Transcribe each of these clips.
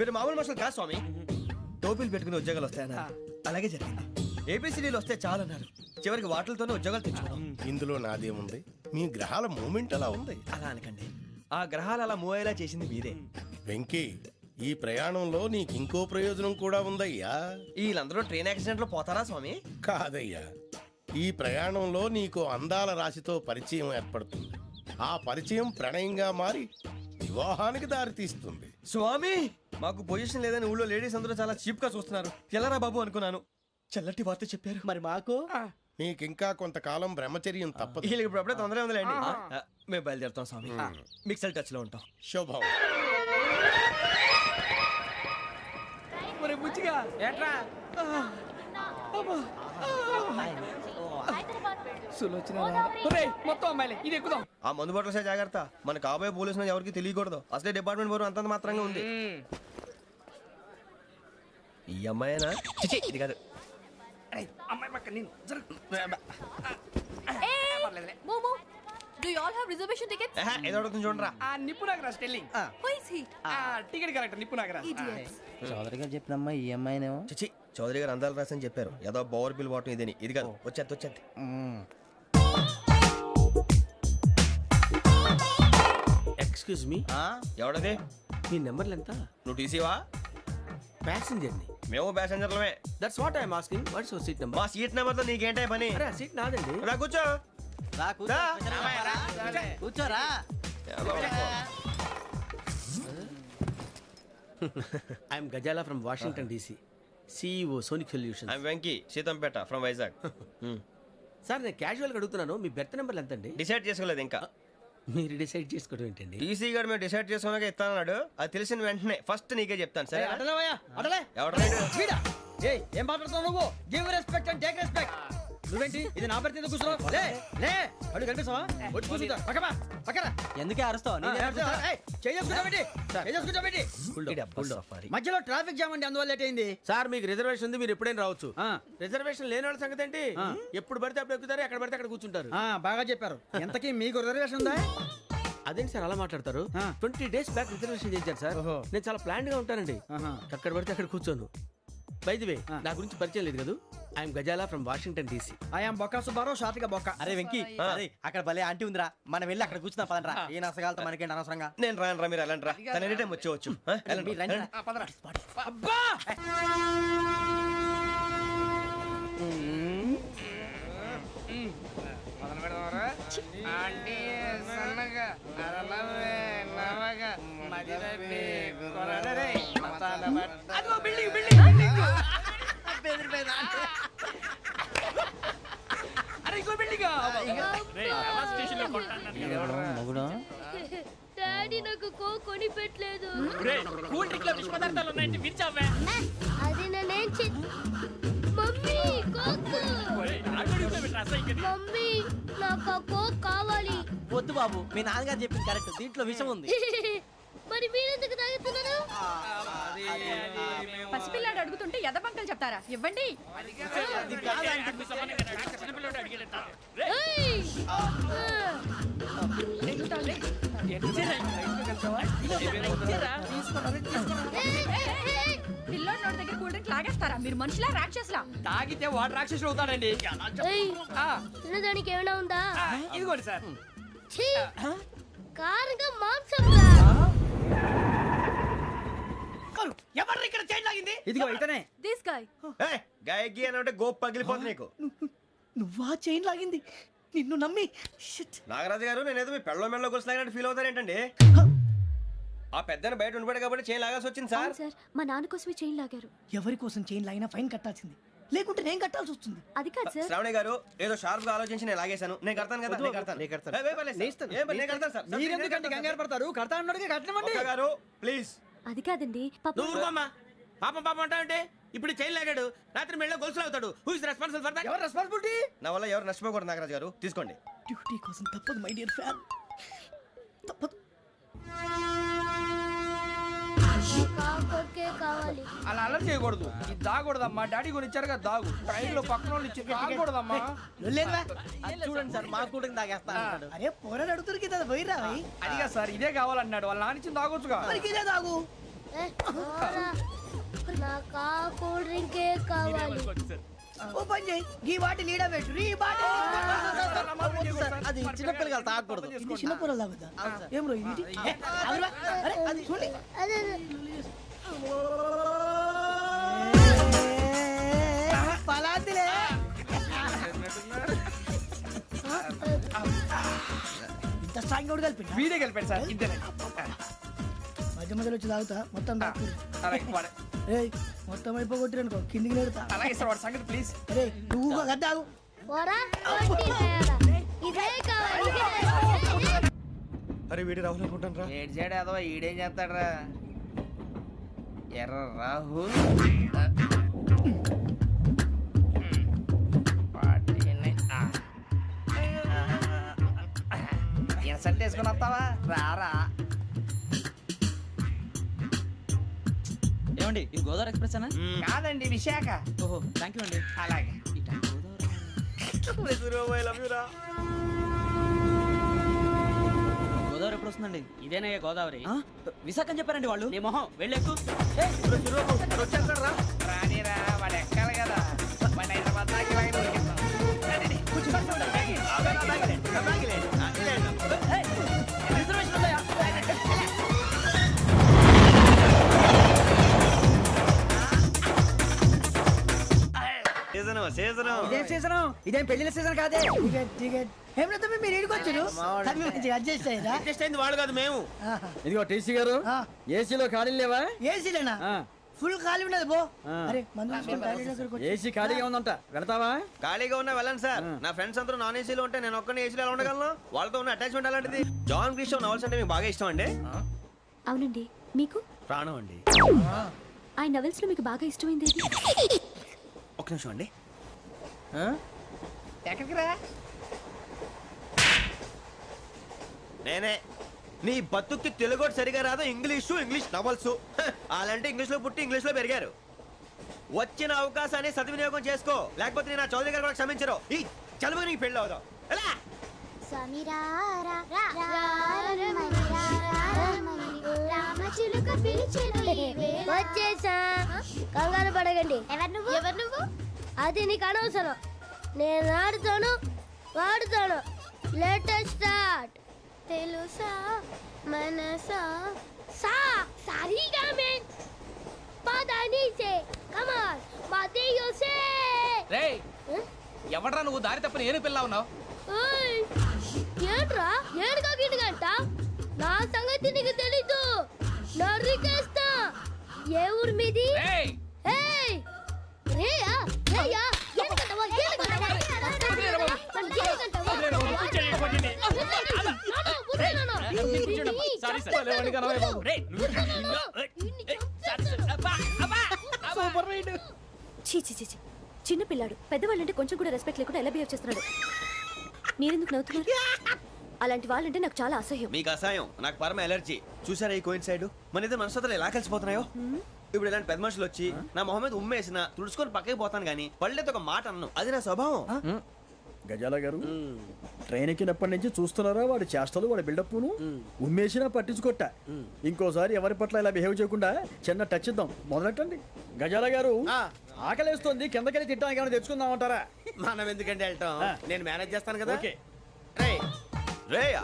మీరు మామూలు మనుషులు కాదు స్వామి. టోపీలు పెట్టుకుని ఉద్యోగాలు వస్తాయన్నారు, అలాగే జరిగింది. ఏపీసీడీలు వస్తే చాలన్నారు, చివరికి వాటిలతోనే ఉద్యోగాలు తెచ్చుకున్నాం. ఇందులో నాదేముంది, మీ గ్రహాల మూమెంట్ అలా ఉంది. అలా అనకండి, ఆ గ్రహాలు అలా మూవ్ అయ్యేలా చేసింది మీరే. వెంకీ, ఈ ప్రయాణంలో నీకు ఇంకో ప్రయోజనం కూడా ఉందయ్యా. వీళ్ళందరూ ట్రైన్ యాక్సిడెంట్ లో పోతారా స్వామి? కాదయ్యా, ఈ ప్రయాణంలో నీకు అందాల రాశితో పరిచయం ఏర్పడుతుంది. ఆ పరిచయం ప్రణయంగా మారి వివాహానికి దారితీస్తుంది. స్వామి, మాకు పొజిషన్ లేదని ఊళ్ళో లేడీస్ అందరూ చాలా చీప్ గా చూస్తున్నారు. ఎలారా బాబు అనుకున్నాను, చల్లటి వార్త చెప్పారు. మరి మాకు నీకింకా కొంతకాలం బ్రహ్మచర్యం తప్పదు. వీళ్ళకి ఇప్పుడు అప్పుడే తొందరగా ఉందిలేండి. మేము బయలుదేరుతాం స్వామి, మిక్సెల్ టచ్ లో ఉంటాం. శుభం. బుచ్చిగా ఏట్రా మొత్తం అమ్మాయిలే, ఇది ఎక్కుదాం. ఆ మందు బాటలు సే జాగ్రత్త, మన కాబోయే పోలీసులు ఎవరికి తెలియకూడదు. అసలే డిపార్ట్మెంట్ బోరు అంతంత మాత్రంగా ఉంది. ఈ అమ్మాయినా? చిచి, ఇది కాదు. అమ్మాయి పక్క నేను Do you all have reservation tickets? ఏదో అడుగుతుంది చూడరా. నిప్పు Nagaraj telling. Who is he? Ticket correct నిప్పు నాగరాజ్. Idiots. చౌదరి గారు చెప్పినమ్మా ఈ అమ్మాయినేమో. చిచి, చౌదరి గారు అందాలు రాసని చెప్పారు. ఏదో బోర్ బిల్ వాటం ఇదని. ఇది కాదు, వచ్చేది. Excuse me, ఎవడది? మీ నెంబర్లు ఎంత? నువ్వు టీసీవా? ప్యాసింజర్ ని. మేము ప్యాసెంజర్లమే. That's what I'm asking. What's your seat number? మా సీట్ నెంబర్ తో నీకేంటే పని? అరే ఆ సీట్ నాదండి. రా కూర్చో. కూర్చోరా. I'm Ghazala from Washington DC, CEO Sonic Solution. I'm Venky, Seethampeta from Vizag. Sir నేను క్యాజువల్గా అడుగుతున్నాను, మీ బెర్త్ నెంబర్లు ఎంత అండి? డిసైడ్ చేసుకోలేదు ఇంకా. మీరు డిసైడ్ చేసుకోవడం ఏంటండి? టీసీ గారు మేము డిసైడ్ చేసుకున్నాక ఇస్తానన్నాడు. అది తెలిసిన వెంటనే ఫస్ట్ నీకే చెప్తాను. సరే ఎవడ ఏం మాట్లాడుతున్నావు నువ్వు? Give respect and take respect. నువ్వేంటి ఇది నా పరిస్థితి కూర్చున్నావు? లే లే, అడుగు కనిపిస్తావా? వచ్చి కూర్చుంటా. పక్కన ఎందుకే అరుస్తావు? మధ్యలో ట్రాఫిక్ జామ్ అండి, అందువల్ల లేట్ అయింది. సార్ మీకు రిజర్వేషన్ ఉంది, మీరు ఎప్పుడైనా రావచ్చు. రిజర్వేషన్ లేని వాళ్ళ సంగతి ఏంటి? ఎప్పుడు పడితే అప్పుడు ఎక్కుతారు, ఎక్కడ పడితే అక్కడ కూర్చుంటారు. బాగా చెప్పారు. ఎంతకీ మీకు రిజర్వేషన్ ఉందా? అదేంటి సార్ అలా మాట్లాడతారు? 20 days బ్యాక్ రిజర్వేషన్ చేశారు సార్. నేను చాలా ప్లాన్డ్ గా ఉంటానండి, అక్కడ పడితే అక్కడ కూర్చోను. బై ది వే, నా గురించి పరిచయం లేదు కదా, I'm Ghazala from Washington DC. I'm Bokka Subbarao, షాతిక బొక్క. అరే వెంకీ, అక్కడ భలే ఆంటీ ఉందిరా, మనం వెళ్ళి అక్కడ కూర్చున్నా పదనరా. ఏ నసగాలతో మనకేంటి అనవసరంగా. నేను రాను రా, మీరు వెళ్ళండి రా. తన ఎనీ టైం వచ్చేవచ్చు. అబ్బా డాడీ నాకు కోక్ కొని పెట్టలేదు. కూల్ డ్రింక్ లో విష పదార్థాలు ఉన్నాయండి, విరిచావే. అది నేనేం మమ్మీ కోక్. మమ్మీ నాకు ఆ కోక్ కావాలి. వద్దు బాబు, మీ నాన్నగారు చెప్పింది కరెక్ట్, దీంట్లో విషయం ఉంది. మరి మీరెందుకు తాగుతున్నారు? పసిపిల్లాడు అడుగుతుంటే ఎదబంకలు చెప్తారా? ఇవ్వండి. పిల్లోడి నోటి దగ్గర కూల్ డ్రింక్ లాగేస్తారా? మీరు మనుషులా రాక్షసులా? తాగితే వాడు రాక్షసుడు అవుతాడండి. తినడానికి ఏమైనా ఉందా? ఇదిగోండి సార్. కారంగా మాంసం. ఎవరు ఇక్కడ చైన్ లాగింది? ఇదిగో ఇతనే. This guy. గాయకి అని అంటే గోప్ పగిలిపోతుంది నీకు. నువ్వా చైన్ లాగింది? నిన్ను నమ్మి. నాగరాజు గారు, నేనేదో మీ పెళ్ళ మెళ్ళ గురిసిలాగినట్టు ఫీల్ అవుతారేంటండి? ఆ పెద్దని బయట ఉండిపోయాడు కాబట్టి చైన్ లాగాల్సి వచ్చింది సార్. సార్, మా నాన్న కోసమే చైన్ లాగారు. ఎవరి కోసం చైన్ లాగినా ఫైన్ కట్టాల్సింది, లేకుంటే నేను కట్టాల్సి వస్తుంది. అది కాదు సార్. శ్రావణి గారు, ఏదో షార్ప్ గా ఆలోచించి నేను లాగేశాను. నేను కడతాను కదా. మీరెందుకంటే కంగారు పడతారు? కడతా అన్నాడుగా కట్టమండి. గారు ప్లీజ్. అది కాదండి, పాపం అంటావంటే ఇప్పుడు చైన్ లాగాడు, రాత్రి మెళ్ళ గొలుసులు అవుతాడు. Who is responsible for that? ఎవరు రెస్పాన్సిబిలిటీ? నా వల్ల ఎవరు నష్టపోకూడదు నాగరాజు గారు, తీసుకోండి. డ్యూటీ కోసం తప్పదు మై డియర్ ఫ్యాన్, తప్పదు. కావాలి. అలా అలర్ట్ చేయకూడదు. ఇది దాగకూడదమ్మా, డాడీ కొని ఇచ్చారు కదా దాగు. ట్రైన్ లో పక్కన వాళ్ళు ఇచ్చి దాగకూడదమ్మా. చూడండి సార్, మా కూడా తాగేస్తా. అరే పోరాడు అడుగుతారు కదా పోయిరా. అదిగా సార్, ఇదే కావాలన్నాడు. వాళ్ళ నాన్న ఇచ్చింది తాగొచ్చుగా. ఇదే తాగు. నాకు ఆ కూల్ డ్రింకే కావాలి. ఓ పని చేయి ఈ బాటిల్ ఈడ పెట్టు ఈ బాటిల్ అది చిన్నపిల్లలు తాగకూడదు. ఇది చిన్న పొరలు తాగుతా ఏం రో ఇది అరే అది చూడండి అదే పలాతిలే ఇంత స్ట్రాంగ్ కూడా కలిపి వీడే గెలిపాడు సార్ ఇంతేనే. మధ్య మధ్యలో వచ్చి తాగుతా మొత్తం తాగు అలాగే వాడు- ఏయ్ మొత్తం అయిపోగొట్టిరు అనుకో కిందికి నేడుతా అలాగే సార్ వాడు సంగతి ప్లీజ్. అరే నువ్వు గద్ద తాగు పోరా కొట్టి తేడా. ఇదే కావాలి ఇదే. అరే వీడి రాహుల్ అనుకుంటాను రా. ఏడు సైడ్ ఏదో ఈడేం చేస్తాడరా ఎర్ర రాహుల్ ఇన్సల్ట్ వేసుకుని వస్తావా రారా. ఏమండి ఇది గోదావరి ఎక్స్ప్రెస్ అనా? కాదండి విశాఖ. ఓహో థ్యాంక్ యూ అండి. అలాగే గోదావరి ఎప్పుడు వస్తుందండి? ఇదేనయ్య గోదావరి విశాఖ అని చెప్పారండి వాళ్ళు. నీ మొహం వెళ్ళెక్కు రానిరా వాడు ఎక్కాలి కదా వాడు హైదరాబాద్ దాకా ఇలాగే దొరికిస్తాం. రండి, కూర్చో. రిజర్వేషన్ ఉందా ఇదేం సీజన్ ఇదేం పెళ్లిన సీజన్ కాదే టికెట్ టికెట్ ఏమిటో మీరు ఇడికొచ్చారు అడ్జస్ట్ అయ్యారా అడ్జస్ట్ అయింది వాళ్ళు కాదు మేము. ఇదిగో టీసీ గారు ఏసీలో ఖాళీ లేవా? ఏసీలేనా ఫుల్ ఖాళీ ఉన్నది బో అరే మందు తీసుకొని టాయిలెట్ దగ్గరకు వచ్చి. ఏసీ ఖాళీగా ఉందంట, వెళ్తావా? ఖాళీగా ఉన్నా వెళ్ళండి సార్. నా ఫ్రెండ్స్ అందరూ నాన్ ఏసీలో ఉంటే నేను ఒక్కనే ఏసీలో ఎలా ఉండగలను? వాళ్ళతో ఉన్న అటాచ్మెంట్ అలాంటిది. జాన్ గ్రీష్ నవల్స్ అంటే మీకు బాగా ఇష్టం అండి? అవునండి. మీకు? ప్రాణం అండి. ఆ నవెల్స్ లో మీకు బాగా ఇష్టమైంది ఏది? ఒక్క నిమిషం అండి. ఎక్కడికి రా. నేనే. నీ బతుక్కి తెలుగు సరిగా రాదు, ఇంగ్లీష్ నవల్స్. అలాంటి ఇంగ్లీష్ లో పుట్టి ఇంగ్లీష్ లో పెరిగారు. వచ్చిన అవకాశాన్ని సద్వినియోగం చేసుకో, లేకపోతే నేను నా చౌదరి గారు కూడా క్షమించరు. ఈ చదువు నీకు పెళ్ళి అవుదాం. ఎలా? సమీరారా రామచిలుక వచ్చేసా. కంగారు పడగండి. ఎవరు నువ్వు? అది నీకు అనవసరం. నేను ఆడుతాను వాడుతాను. Latest start. తెలుసా మనసా సా సారీగా మెన్ పదని సే కమాన్ మదియో సే. రేయ్ ఎవడ్రా నువ్వు దారి తప్పని ఏను పిల్ల ఉన్నావు? ఓయ్ ఏంట్రా ఏడుగా గిడుగంట? నా సంగతి నీకు తెలీదు. నరికేస్తా. ఏ ఊరు మీది? రేయ్ ఏయ్ రేయా రేయా ఏడుగంటవా ఏడుగంటవా చీ చీ చీ చీ. చిన్న పిల్లాడు పెద్దవాళ్ళంటే కొంచెం కూడా రెస్పెక్ట్ లేకుండా ఎలా బిహేవ్ చేస్తున్నాడు. మీరెందుకు నవ్వుతున్నారు? అలాంటి వాళ్ళంటే నాకు చాలా అసహ్యం. మీకు అసహాయం, నాకు పరమ ఎలర్జీ. చూసారా ఈ కోయిన్ సైడ్? మన ఇద్దరు మనస్తత్వాలు ఎలా కలిసిపోతున్నాయో. ఇప్పుడు ఇలాంటి పెద్ద మనుషులు వచ్చి నా మొహం మీద ఉమ్మేసిన తుడుచుకొని పక్కకి పోతాను కానీ పళ్ళేతో ఒక మాట అన్ను. అది నా స్వభావం. గజాల గారు ట్రైన్ ఎక్కినప్పటి నుంచి చూస్తున్నారా వాడి చేష్టలు, వాడి బిల్డప్ను? ఉమ్మేసినా పట్టించుకోట. ఇంకోసారి ఎవరి పట్ల ఇలా బిహేవ్ చేయకుండా చిన్న టచ్ ఇద్దాం. మొదలెట్టండి. గజాల గారు ఆకలేస్తుంది, కిందకెళ్ళి తిట్టడానికి ఏమైనా తెచ్చుకుందామంటారా? మనం ఎందుకంటే వెళ్తాం, నేను మేనేజ్ చేస్తాను కదా. ఓకే. రేయా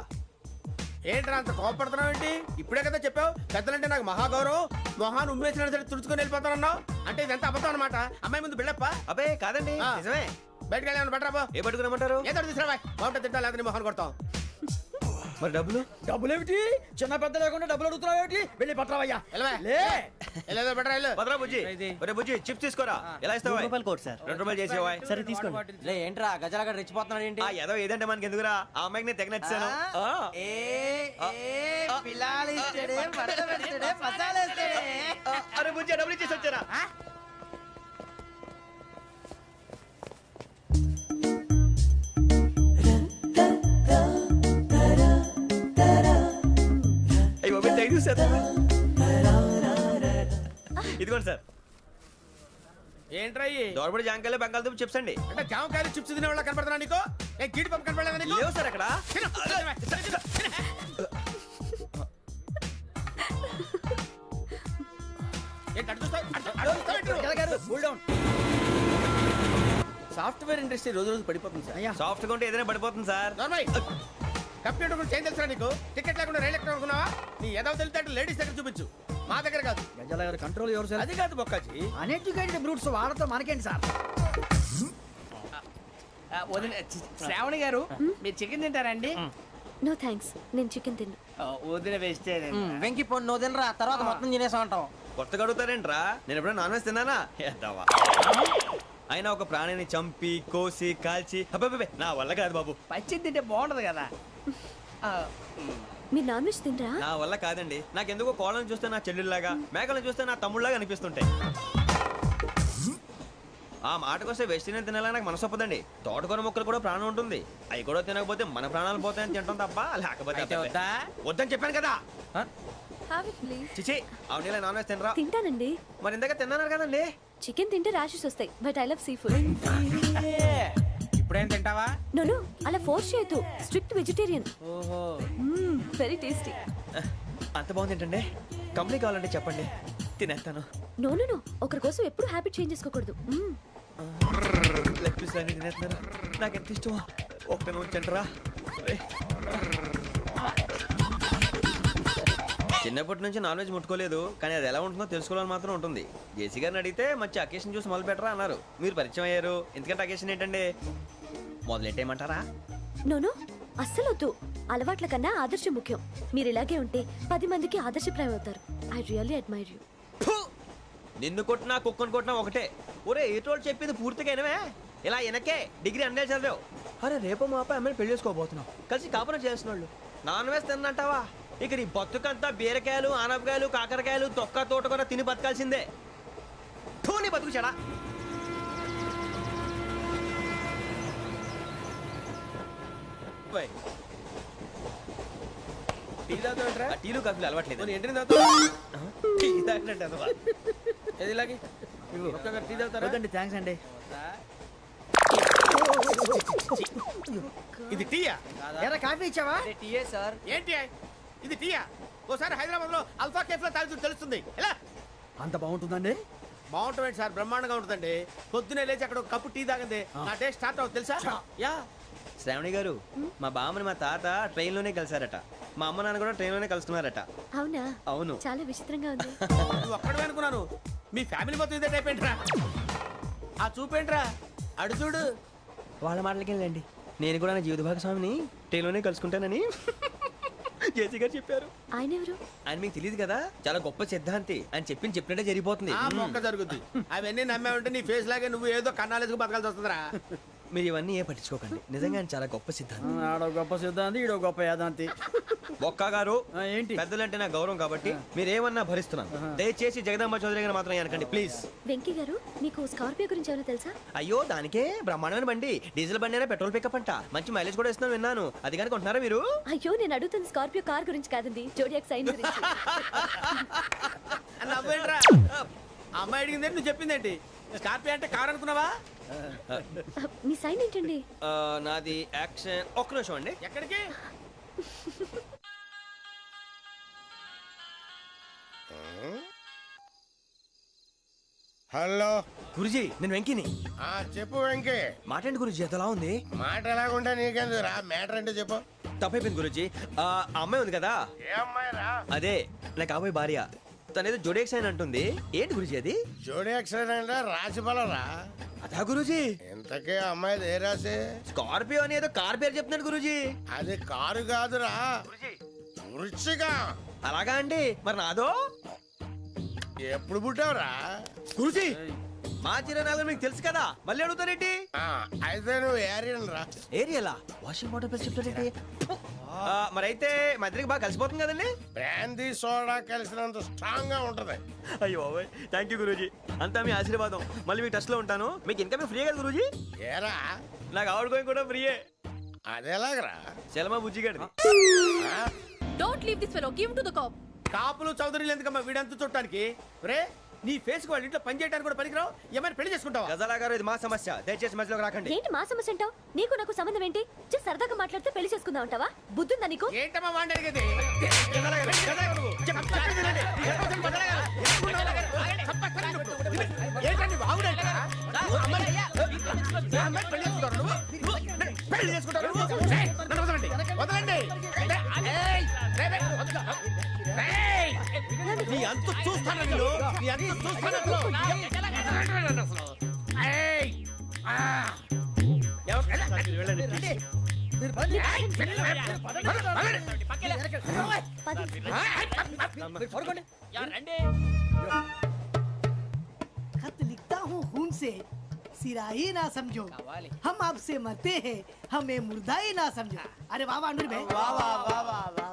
ఏంట్రా అంత కోపడుతున్నావు ఏంటి? ఇప్పుడే కదా చెప్పావు పెద్దలంటే నాకు మహాగౌరవం, మొహాన్ని ఉమ్మేసిన సరే తుడుచుకొని వెళ్ళిపోతానన్నావు. అంటే ఇదంతా అబద్ధం అనమాట. అమ్మాయి ముందు బిల్డప్ప. అబ్బే కాదండి, నిజమే. బయటకు వెళ్ళి బట్రాబో. ఏ పట్టుకురమ్మంటారు? ఏదో తీసుకురా బాగుంటుంది తింటా, లేదా మొహాన్ని కొడతాం. మరి డబ్బులు? డబ్బులేమిటి? చిన్న పెద్ద లేకుండా డబ్బులు అడుగుతున్నావు ఏమిటి? వెళ్ళి పట్టరావయ్యా. వెళ్ళేదో బట్రా వెళ్ళు. భద్రా బుజ్జి, ఒరే బుజ్జి చిప్స్ తీసుకోరా. ఎలా ఇస్తావా? Court sir. 2 రూపాయలు చేసేవా? సరే తీసుకోండి. లే ఏంట్రా గజాల గడ రెచ్చిపోతున్నాడు ఏంటి? ఏదో ఏదంటే మనకి ఎందుకురా? ఆ అమ్మాయికి నేను తెగ నచ్చాను. అరే బుజ్జి డబ్బులు ఇచ్చేసి వచ్చారా? ఇదిగోండి సార్. ఏంట్రా దోరబడి జాంకాయలు బంగాళదుంప చిప్స్ అండి. అంటే జామకాయలు చిప్స్ తినే వాళ్ళ కనపడుతున్నా నీకు? ఏ గీడి పంపు కనపడలేదా నీకు? లేవు సార్ అక్కడ. సాఫ్ట్వేర్ ఇండస్ట్రీ రోజు రోజు పడిపోతుంది సార్. సాఫ్ట్ గా ఉంటే ఏదైనా పడిపోతుంది సార్. కంప్యూటర్ గురించి ఏం తెలుసా నీకు? టికెట్ లేకుండా రైలు ఎక్కడ అనుకున్నావా? నీ ఏదో తెలితే లేడీస్ దగ్గర చూపించు, మా దగ్గర కాదు. గజాల గారు కంట్రోల్ ఎవరు సార్? అది కాదు బొక్కాజీ. అన్ఎడ్యుకేటెడ్ బ్రూట్స్ వాళ్ళతో మనకేంటి సార్? వదిన శ్రావణి గారు మీరు చికెన్ తింటారండి? నో థ్యాంక్స్, నేను చికెన్ తిన్నా. వదిన వేస్తే వెంకి పొన్ను నువ్వు తినరా, తర్వాత మొత్తం తినేసా ఉంటాం. కొత్తగా అడుగుతారేంట్రా? నేను ఎప్పుడైనా నాన్ వెజ్ తిన్నానా? ఎద్దావా. అయినా ఒక ప్రాణిని చంపి కోసి కాల్చి అబ్బబ్బబ్బే, నా వల్ల కాదు బాబు. పచ్చి తింటే బాగుంటది కదా. మీరు నాన్ వెజ్ తినరా? నా వల్ల కాదండి. నాకెందుకో కోళ్ళని చూస్తే నా చెల్లెళ్ళలాగా, మేకలను చూస్తే నా తమ్ముళ్ళలాగా అనిపిస్తుంటాయి. ఆ మాటకొస్తే వెస్టిరియన్ తినాలని నాకు మనసు ఒప్పదండి. తోటకూర మొక్కలు కూడా ప్రాణం ఉంటుంది. అవి కూడా తినకపోతే మన ప్రాణాలు పోతాయని తింటాం తప్ప లేకపోతే అబ్బబ్బే. వద్దని చెప్పాను కదా. చిచి అవునీ నాన్ వెజ్ తినరా? తింటానండి. మరి ఇందాక తిన్నాను కదండి. చికెన్ తింటే ర్యాషెస్ వస్తాయి, but I love sea food. ఇప్పుడేం తింటావా? నో అలా ఫోర్స్ చేయొద్దు. Strict vegetarian. ఓహో, వెరీ టేస్టీ. అంత బాగుంది ఏంటండి? కంప్లీట్ కావాలంటే చెప్పండి, తినేస్తాను. నో ఒకరి కోసం ఎప్పుడు హ్యాబిట్ చేంజ్ చేసుకోకూడదు. లెగ్ పీస్ అన్ని తినేస్తున్నారు. నాకు ఎంత ఇష్టమో ఒక్క ఉంచండిరా. చిన్నప్పటి నుంచి నాన్ వెజ్ ముట్టుకోలేదు, కానీ అది ఎలా ఉంటుందో తెలుసుకోవాలని మాత్రం ఉంటుంది. జేసీ గారిని అడిగితే మంచి అకేషన్ చూసి మొదలు పెట్టరా అన్నారు. మీరు పరిచయం అయ్యారు, ఎందుకంటే అకేషన్ ఏంటండి? మొదలెట్టేయమంటారా? నో అస్సలు వద్దు. అలవాట్ల కన్నా ఆదర్శం ముఖ్యం. మీరు ఇలాగే ఉంటే 10 మందికి ఆదర్శప్రాయం అవుతారు. I really admire you. నిన్ను కొట్టినా కుక్కను కొట్టినా ఒకటే. ఒరే ఏటోళ్ళు చెప్పింది పూర్తిగా వినవే. ఇలా వెనకే డిగ్రీ అన్నే చదివావు. అరే రేపు మా అబ్బాయి అమ్మని పెళ్లి చేసుకోబోతున్నావు, కలిసి కాపురం చేసిన వాళ్ళు నాన్ వెజ్ తిన్నంటావా? ఇక నీ బతుకంతా బీరకాయలు ఆనపకాయలు కాకరకాయలు తొక్క తోట కూడా తిని బతకాల్సిందే. నీ బతుకు చెడా. టీ తాగుతావేంట్రా? టీలు కాఫీలు అలవాట్లేదు. ఏంటి తాగుతావు? టీ తాగినట్టు అదవా. ఏది ఇలాగే ఒక్కొక్కరు టీ తాగుతారా? వద్దండి, థ్యాంక్స్ అండి. ఇది టీయా? ఎరా కాఫీ ఇచ్చావా? టీయే సార్. ఏంటి ఇది టీయా? ఓసారి హైదరాబాద్ లో అల్ఫా కేఫ్ లో తాగుతూ తెలుస్తుంది. ఎలా అంత బాగుంటుందండి? బాగుంటుంది సార్, బ్రహ్మాండంగా ఉంటుందండి. పొద్దునే లేచి అక్కడ ఒక కప్పు టీ తాగింది నా డే స్టార్ట్ అవుతుంది తెలుసా? యా. శ్రావణి గారు, మా బామ్మని మా తాత ట్రైన్ లోనే కలిసారట. మా అమ్మ నాన్న కూడా ట్రైన్ లోనే కలుస్తున్నారట. అవునా? అవును. చాలా విచిత్రంగా ఉంది. నువ్వు ఒక్కడే అనుకున్నాను, మీ ఫ్యామిలీ మొత్తం ఇదే టైప్ ఏంట్రా? ఆ చూపేంట్రా, అడు చూడు. వాళ్ళ మాటలకి వెళ్ళండి. నేను కూడా నా జీవిత భాగస్వామిని ట్రైన్ లోనే కలుసుకుంటానని జేసీ గారు చెప్పారు. ఆయన ఎవరు? ఆయన మీకు తెలియదు కదా, చాలా గొప్ప సిద్ధాంతి అని చెప్పినట్టే జరిగిపోతుంది. ఆ మొక్క జరుగుద్ది. అవన్నీ నమ్మే ఉంటే నీ ఫేస్ లాగే నువ్వు ఏదో కన్నాలేసుకు బతకాల్సి వస్తుందిరా. మీరు ఇవన్నీ ఏ పట్టించుకోకండి. నిజంగా ఆయన చాలా గొప్ప సిద్ధాంతి. ఆడో గొప్ప సిద్ధాంతి, ఈడో గొప్ప యాదాంతి. బొక్క గారు, ఏంటి? పెద్దలంటే నా గౌరవం కాబట్టి మీరేమన్నా భరిస్తున్నాను. దయచేసి జగదాంబ చౌదరి గారు మాత్రం అనకండి ప్లీజ్. వెంకీ గారు, మీకు స్కార్పియో గురించి ఏమైనా తెలుసా? అయ్యో దానికే బ్రహ్మాండమైన బండి. డీజిల్ బండి అయినా పెట్రోల్ పికప్ అంట. మంచి మైలేజ్ కూడా ఇస్తున్నాను విన్నాను. అది కానీ కొంటున్నారా మీరు? అయ్యో నేను అడుగుతుంది స్కార్పియో కార్ గురించి కాదండి, జోడియాక్ సైన్ గురించి. నవ్వేంట్రా? అమ్మాయి అడిగిందేంటి, నువ్వు చెప్పిందేంటి? స్కార్పియో అంటే కార్ అనుకున్నావా? మీ సైన్ ఏంటండి? నాది యాక్షన్. ఒక్క నిమిషం అండి. ఎక్కడికి? హలో గురుజీ, నేను వెంకిని. చెప్పు వెంకీ. మాటండి గురుజీ, ఎంతలా ఉంది? మాట ఎలాగుంటా నీకెందుకు రా, మ్యాటర్ అంటే చెప్పు. తప్పైపోయింది గురుజీ. ఆ అమ్మాయి ఉంది కదా, ఏ అమ్మాయి రా? అదే నా కాబోయే భార్య. తనేదో జోడేక్స్ అని అంటుంది. ఏంటి గురుజీ అది? జోడి యాక్సిడెంట్ రాసి బలరా? అదా గురుజీ. ఇంతకే అమ్మాయి ఏ రాసి? స్కార్పియో అని ఏదో కార్ పేరు చెప్తున్నాడు గురుజీ. అది కారు కాదురా, వృచ్చిక. అలాగా అండి, మరి నాదో? ఎప్పుడు పుట్టావురా? గురుజీ, మా చిరనాలు మీకు తెలుసు కదా, మళ్ళీ అడుగుతారేంటి? అయితే నువ్వు ఏరియన్ రా. ఏరియలా? వాషింగ్ వాటర్ పేరు చెప్తారేంటి? మరైతే మా ఇద్దరికి బాగా కలిసిపోతుంది కదండి. బ్రాందీ సోడా కలిసినంత స్ట్రాంగ్ గా ఉంటది. అయ్యో థ్యాంక్ యూ గురూజీ, అంతా మీ ఆశీర్వాదం. మళ్ళీ మీ టెస్ట్ లో ఉంటాను. మీకు ఇంకా ఫ్రీ కదా గురూజీ? ఏరా, నాకు ఆవిడ గోయింగ్ కూడా ఫ్రీయే. అదేలాగరా? చలమా బుజ్జి గారిది. Don't leave this fellow, give to the cop. కాపులు చౌదరిలు ఎందుకమ్మా వీడంతా చూడటానికి? రే, నీ ఫేస్ కు వాళ్ళ ఇంట్లో పని చేయడానికి కూడా పనికిరావు. ఏమైనా పెళ్లి చేసుకుంటావా? గజాలా గారు, ఇది మా సమస్య, దయచేసి మధ్యలోకి రాకండి. ఏంటి మా సమస్య అంటావు? నీకు నాకు సంబంధం ఏంటి? జస్ట్ సరదాగా మాట్లాడితే పెళ్లి చేసుకుందాం అంటావా? బుద్ధుందా నీకు? ఏంటమ్మా వాడేది? ఏంటండి బాగుండేట పెళ్లి చేసుకుంటారు నువ్వు పెళ్లి చేసుకుంటారు నువ్వు నన్ను వదలండి వదలండి నీ అంత చూస్తాను నీ అంత చూస్తాను खत लिखता हूँ खून से सिरा ही ना समझो हम आपसे मरते हैं हमें मुर्दा ही ना समझो अरे वाह वाह अनुर भाई वाह वाह वाह वाह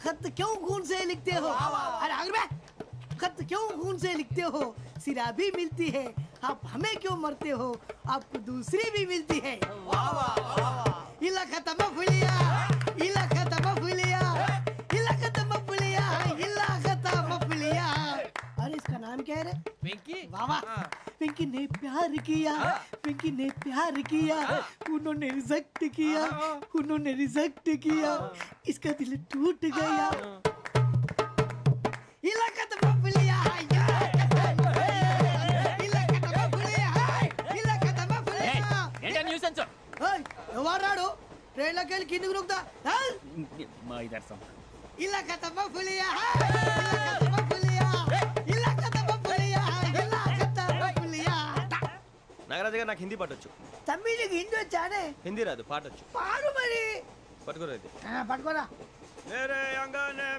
खत क्यों खून से लिखते हो अरे अनुर भाई खत क्यों खून से लिखते हो सिरा भी मिलती है आप हमें क्यों मरते हो आपको दूसरी भी मिलती है वाह वाह इला खत्म फुलिया इला खत्म फुलिया इला खत्म फुलिया इला खत्म फुलिया अरे इसका नाम क्या है रे వెంకీ वाह वाह पिंकी ने प्यार किया पिंकी ने प्यार किया उन्होंने रिजेक्ट किया उन्होंने रिजेक्ट किया इसका दिल टूट गया इलाका तो बबलिया इलाका तो बबलिया इलाका तो बबलिया ఏంటా న్యూసెన్స్ ओए ఎవరాడు ట్రైన్ లోకి వెళ్ళి కిందికి రుకుతా మా ఇదర్సం ఇలాకా तो बबलिया इलाका तो बबलिया इलाका तो बबलिया इलाका तो बबलिया నాగరాజు గారు నాకు హిందీ పాటొచ్చు. తమ్మి నీకు హిందీ వచ్చానే హిందీ రాదు పాటొచ్చు. పాడు మరి పట్టుకోరు అయితే. పట్టుకోరా मेरे अंगने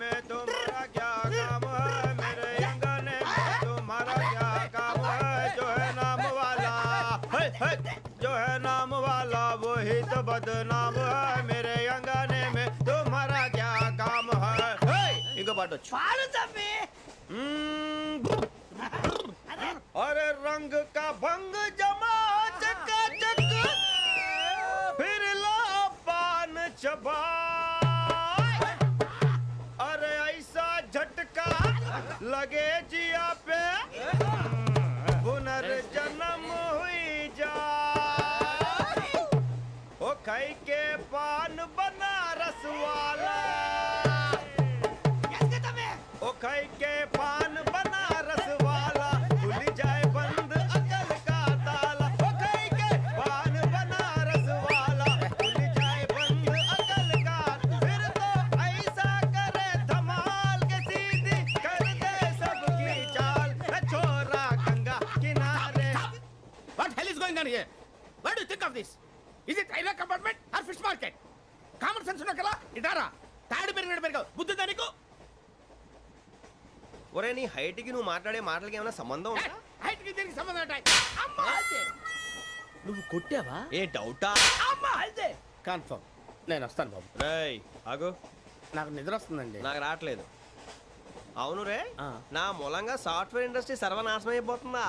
में तुम्हारा क्या काम है मेरे अंगने में तुम्हारा क्या काम है जो है नाम वाला जो है नाम वाला वही तो बदनाम है मेरे अंगने में तुम्हारा क्या काम है इनको पाटो పాడు తమ్మి अरे रंग का भंग जमा चका चक फिर ला पान चबा अरे ऐसा झटका लगे जिया पे पुनर्जन्म हुई जा ओ खाई के पान बनारस वाला ओ खाई के पान बनारस वाला खुल जाए बंद अकल का ताला ओ खाई के पान बनारस वाला खुल जाए बंद अकल का फिर तो ऐसा करे धमाल के सीधी कर दे सबकी चाल छोरा गंगा किनारे What hell is going on here? What do you think of this? Is it railway compartment or fish market? Common sense ఉన్నా కదా ఇటారా తాడు పెరిగినట్టు పెరిగావు బుద్ధి దానికి ఒరే నీ హైట్ కి నువ్వు మాట్లాడే మాటలకి ఏమైనా సంబంధం ఉందా హైట్ కి దీనికి సంబంధం ఉంటాయి అమ్మా అదే నువ్వు కొట్టావా ఏ డౌటా అమ్మా అదే కన్ఫర్మ్ నేను వస్తాను బాబు రేయ్ ఆగు నాకు నిద్ర వస్తుందండి నాకు రావట్లేదు అవును రే నా మూలంగా సాఫ్ట్వేర్ ఇండస్ట్రీ సర్వనాశనం అయిపోతుందా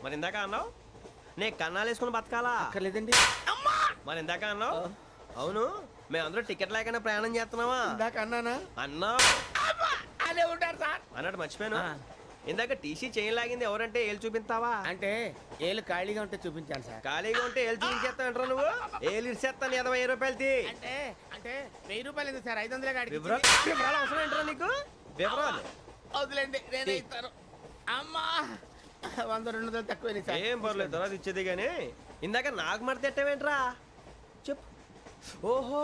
మరి ఇందాక అన్నావు నే కన్నాలు వేసుకుని బతకాలా అక్కర్లేదండి మరి ఇందాక అన్నావు అవును మేమందరూ టికెట్ లేకుండా ప్రయాణం చేస్తున్నావా ఇందాక అన్నానా అన్నావు అదే ఉంటారు సార్ అన్నట్టు మర్చిపోయాను ఇందాక టీసీ చేయి లాగింది ఎవరంటే ఏళ్ళు చూపిస్తావా అంటే ఏళ్ళు ఖాళీగా ఉంటే చూపించాను సార్ ఖాళీగా ఉంటే ఏళ్ళు చూపించేస్తావు నువ్వు ఏళ్ళు ఇచ్చేస్తాను 20 రూపాయలది అంటే అంటే 1000 రూపాయలు ఎందుకు సార్ 500 కాడికి వివరాలు అవసరం ఏంట్రా నీకు వివరాలు వదిలేండి నేనే ఇస్తాను అమ్మా 100-200 తక్కువ సార్ ఏం పర్లేదు తర్వాత ఇచ్చేది కానీ ఇందాక నాకు మడత ఎట్టవేంట్రా చెప్పు ఓహో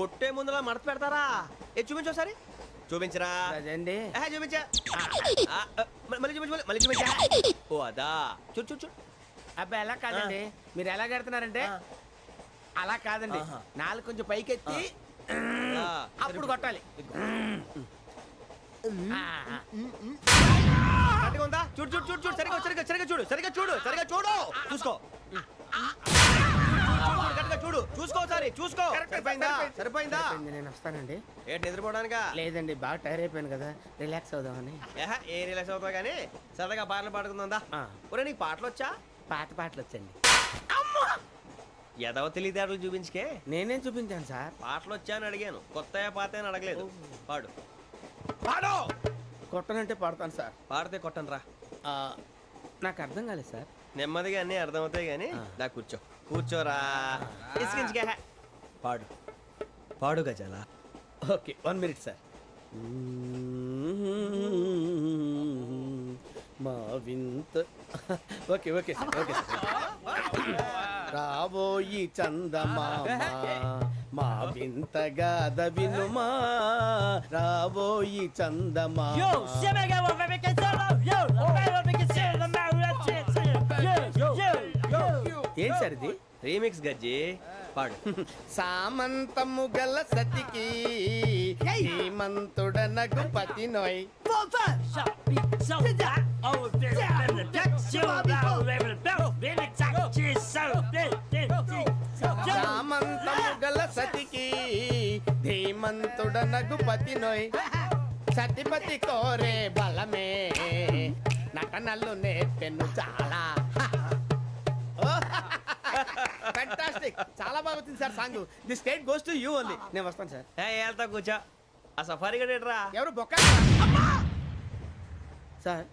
కొట్టే ముందులా మడత పెడతారా ఏ చూపించు ఒకసారి చూపించరా అదండి చూపించా మళ్ళీ చూపించు మళ్ళీ చూపించా ఓ అదా చూడు చూడు చూడు అబ్బాయి ఎలా కాదండి మీరు ఎలా కడుతున్నారంటే అలా కాదండి నాలుగు కొంచెం పైకెత్తి అప్పుడు కొట్టాలి కరెక్ట్గా ఉందా చూడు చూడు చూడు చూడు సరిగా సరిగా సరిగా చూడు సరిగా చూడు సరిగా చూడు చూసుకో కరెక్ట్గా చూడు చూసుకో ఒకసారి చూసుకో సరిపోయిందా సరిపోయిందా నేను వస్తానండి ఏంటి నిద్రపోవడానికా లేదండి బాగా టైర్ అయిపోయాను కదా రిలాక్స్ అవుదామని ఏ రిలాక్స్ అవుతావు కానీ సరదాగా పాటలు పాడుకుందా ఒరే నీకు పాటలు వచ్చా పాత పాటలు వచ్చండి ఎదవ తెలివితేటలు చూపించుకే నేనేం చూపించాను సార్ పాటలు వచ్చా అని అడిగాను కొత్త పాత అని అడగలేదు పాడు పాడు కొట్టనంటే పాడతాను సార్ పాడితే కొట్టను రా నాకు అర్థం కాలేదు సార్ నెమ్మదిగా అన్నీ అర్థమవుతాయి కానీ దా కూర్చో కూర్చోరా ఇసుకించుకే పాడు పాడు గజాల ఓకే 1 minute సార్ మా వింత okay okay sir okay sir రాబోయి చందమామ మా వింతగా వినుమా రాబోయి చందమామ ఏం సార్ ఇది రీమిక్స్ గజ్జి పాడు. సామంతము గల సతికి హేమంతుడనగు పతి నోయ్ సామంతము గల సతికి ధీమంతుడనగు పతి నోయ్ సతిపతి కోరే బలమే నటనలు నేర్పెను చాలా. ఫ్యాంటాస్టిక్, చాలా బాగా వచ్చింది sir song. The state goes to you only. నేను వస్తాను సార్. వెళ్తా కూర్చో. ఆ సఫారీ గడేట్రా ఎవరు బొక్క సార్?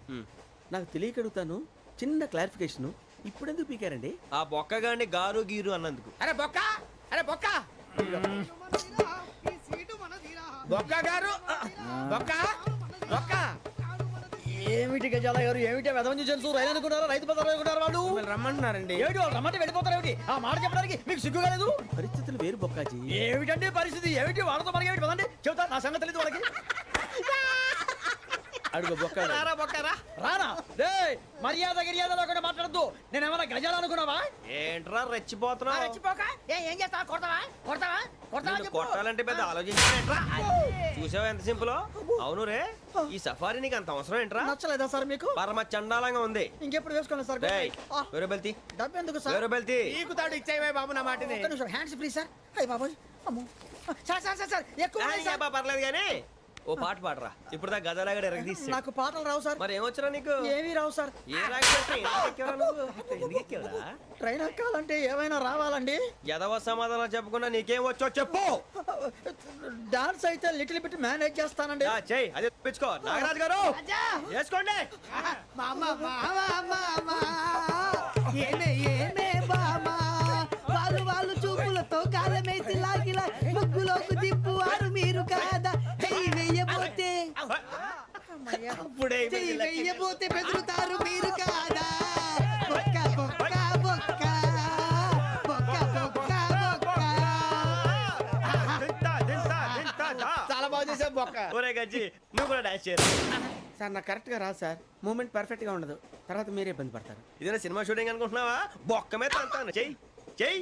నాకు తెలియక అడుగుతాను, చిన్న క్లారిఫికేషన్. ఇప్పుడు ఎందుకు పీకారండి? ఆ బొక్క గాని గారు గీరు అన్నందుకు. అరే బొక్క, అరే బొక్క, బొక్క గారు, బొక్క బొక్క. ఏమిటి గజాల గారు, ఏమిటి వెదవం చూసాను రైలు అనుకున్నారా, రైతు బజార్ అనుకున్నారు వాళ్ళు? రమ్మంటున్నారండి. ఏమిటి వాళ్ళు రమ్మంటే వెళ్ళిపోతారు ఏమిటి? ఆ మాట చెప్పడానికి మీకు సిగ్గు కాలేదు? పరిస్థితులు వేరు బొక్కాజీ. ఏమిటండి పరిస్థితి, ఏమిటి వాళ్ళతో మనకి ఏమిటి పదండి చెబుతా, నా సంగతి తెలియదు వాళ్ళకి. అడుగు బొక్క. రానా రే, మర్యాద గిర్యాద లేకుండా మాట్లాడద్దు. నేను ఏమన్నా గజాలు అనుకున్నావా? ఏంట్రా రెచ్చిపోతున్నావు? ఏం చేస్తావా? కొడతావా కొడతావా కొడతావా నిన్ను కొట్టాలంటే పెద్ద ఆలోచించానేంట్రా? చూసావా ఎంత సింపుల్? అవును రే, ఈ సఫారీ నీకు అంత అవసరం ఏంట్రా? నచ్చలేదా సార్ మీకు? పరమ చండాలంగా ఉంది. ఇంకెప్పుడు వేసుకోండి సార్. వేరే బెల్తి, డబ్బు ఎందుకు సార్? వేరే బెల్తి. నీకు తాడు ఇచ్చాయి బాబు నా మాటని. Hands free sir. అయ్యి బాబోయ్, అమ్మో సార్ సార్ సార్ సార్ ఎక్కువ ఉన్నాయి సార్. పర్లేదు కానీ ఓ పాట పాడరా. ఇప్పుడు దా గదలాగడ ఎరగ తీసి. నాకు పాటలు రావు సార్. మరి ఏమొచ్చరా నీకు? ఏమీ రావు సార్. ఏ రాకపోతే ట్రైన్ ఎక్కాలంటే ఏమైనా రావాలండి. ఎదవ సమాధానం చెప్పకుండా నీకేం వచ్చో చెప్పు. డాన్స్ అయితే లిటిల్ బిట్ మేనేజ్ చేస్తానండి. చెయ్యి, అదే తెప్పించుకో. నాగరాజు గారు చేసుకోండి. ఏమే ఏమే బామా, వాళ్ళు చూపులతో కాలమేసి లాగిలా ముగ్గులోకి తిప్పువారు మీరు కాదా? చెయ్యి వెయ్యబోతే చెయ్యి వెయ్యబోతే బెదురుతారు మీరు కాదా? బొక్క బొక్క బొక్క బొక్క బొక్క బొక్క. చాలా బాగా చేసావు బొక్క. ఒరే గజ్జి, నువ్వు కూడా డాన్స్ చేయరు. సార్ నాకు కరెక్ట్ గా రాదు సార్. మూమెంట్ పర్ఫెక్ట్ గా ఉండదు, తర్వాత మీరే ఇబ్బంది పడతారు. ఇదేనా సినిమా షూటింగ్ అనుకుంటున్నావా? బొక్క మీద అంటాను. చెయ్యి చెయ్యి.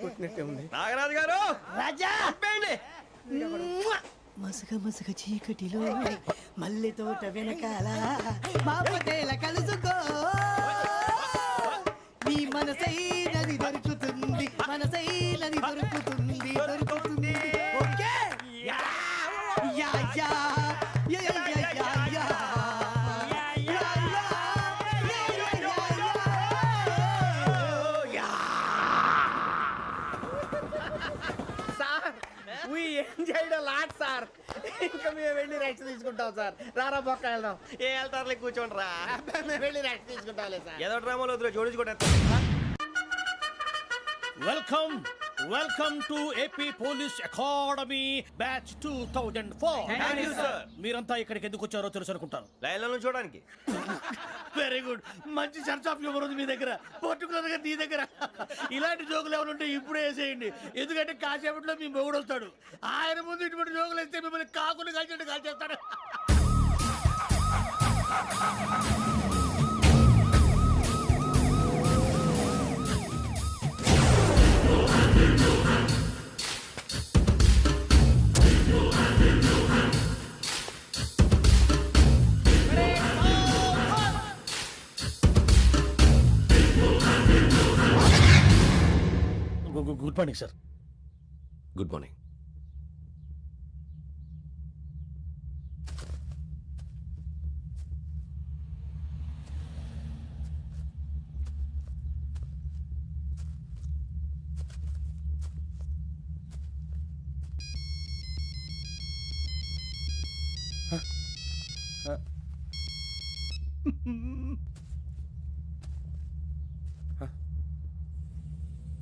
కొట్టినట్టే ఉంది. నాగరాజు గారు రాజా చెప్పండి. మసక మసక చీకటిలో మల్లె తోట వెనకాల మా పటేల కలుసుకో, నీ మనసైనది దొరుకుతుంది, మనసైనది దొరుకుతుంది దొరుకుతుంది. Okay yeah yeah yeah yeah yeah yeah yeah. Sir ఇంకా మేము వెళ్ళి రైట్స్ తీసుకుంటాం సార్. రారా బొక్క వెళ్దాం. ఏ వెళ్తారులే, కూర్చోండి రా. మేము వెళ్ళి రైట్స్ తీసుకుంటాం సార్. ఏదో డ్రామాలో వద్దులే, జోడించుకుంటా. Welcome welcome to AP police academy batch 2004. Thank you, sir. మీరంతా ఇక్కడికి ఎందుకు వచ్చారో తెలుసు అనుకుంటాను. లైన్లో చూడడానికి. వెరీ గుడ్, మంచి సెన్స్ ఆఫ్ హ్యూమర్ ఉంది మీ దగ్గర, పర్టికులర్ గా నీ దగ్గర. ఇలాంటి జోకులు ఏమైనా ఉంటే ఇప్పుడే వేసేయండి, ఎందుకంటే కాసేపట్లో మీ మొగుడు వస్తాడు. ఆయన ముందు ఇటువంటి జోకులు వేస్తే మిమ్మల్ని కాకులు కాల్చేట్టు కాల్చేస్తాడు. Good morning sir. Good morning.